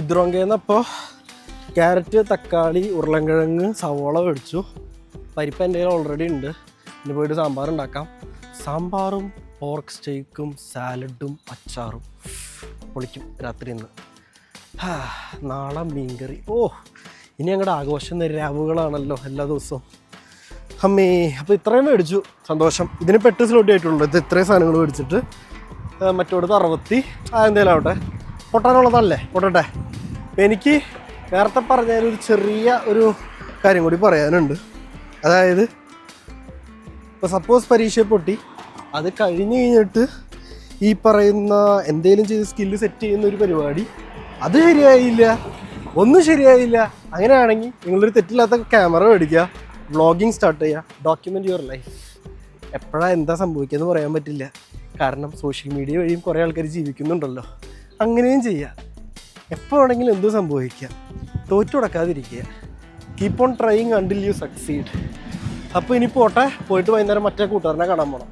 ഇതിറോങ്കേന്നപ്പോൾ carrot, തക്കാളി, ഉരുളൻകിഴങ്ങ്, സവോള മേടിച്ചു. പരിപ്പ് എൻ്റെ കയ്യിൽ ഓൾറെഡി ഉണ്ട്. ഇനി പോയിട്ട് സാമ്പാർ ഉണ്ടാക്കാം. സാമ്പാറും പോർക്ക് സ്റ്റേക്കും സാലഡും അച്ചാറും പൊളിക്കും രാത്രി ഇന്ന്. നാളെ മീൻകറി. ഇനി ഞങ്ങളുടെ ആഘോഷം രാവുകളാണല്ലോ എല്ലാ ദിവസവും. അമ്മേ, അപ്പോൾ ഇത്രയും മേടിച്ചു, സന്തോഷം. ഇതിന് 8 സ്ലോട്ടി ആയിട്ടുള്ളൂ. ഇത് ഇത്രയും സാധനങ്ങൾ മേടിച്ചിട്ട് മറ്റോടത്ത് 60 എന്തെങ്കിലും ആവട്ടെ. പൊട്ടാനുള്ളതല്ലേ, പൊട്ടട്ടെ. അപ്പം എനിക്ക് നേരത്തെ പറഞ്ഞൊരു ചെറിയ ഒരു കാര്യം കൂടി പറയാനുണ്ട്. അതായത് ഇപ്പോൾ സപ്പോസ് പരീക്ഷ പൊട്ടി, അത് കഴിഞ്ഞിട്ട് ഈ പറയുന്ന എന്തെങ്കിലും ചെയ്ത് സ്കില്ല് സെറ്റ് ചെയ്യുന്ന ഒരു പരിപാടി, അത് ശരിയായില്ല, ഒന്നും ശരിയായില്ല. അങ്ങനെയാണെങ്കിൽ നിങ്ങളൊരു തെറ്റില്ലാത്ത ക്യാമറ മേടിക്കുക, വ്ളോഗിങ് സ്റ്റാർട്ട് ചെയ്യുക, ഡോക്യുമെൻ്റ് യുവർ ലൈഫ്. എപ്പോഴാണ് എന്താ സംഭവിക്കുകയെന്ന് പറയാൻ പറ്റില്ല. കാരണം സോഷ്യൽ മീഡിയ വഴിയും കുറേ ആൾക്കാർ ജീവിക്കുന്നുണ്ടല്ലോ. അങ്ങനെയും ചെയ്യുക. എപ്പോൾ വേണമെങ്കിലും എന്തും സംഭവിക്കുക. തോറ്റു കൊടുക്കാതിരിക്കുക. Keep on trying until you succeed. അപ്പോൾ ഇനി പോട്ടെ, പോയിട്ട് വൈകുന്നേരം മറ്റേ കൂട്ടുകാരനെ കാണാൻ പോകണം.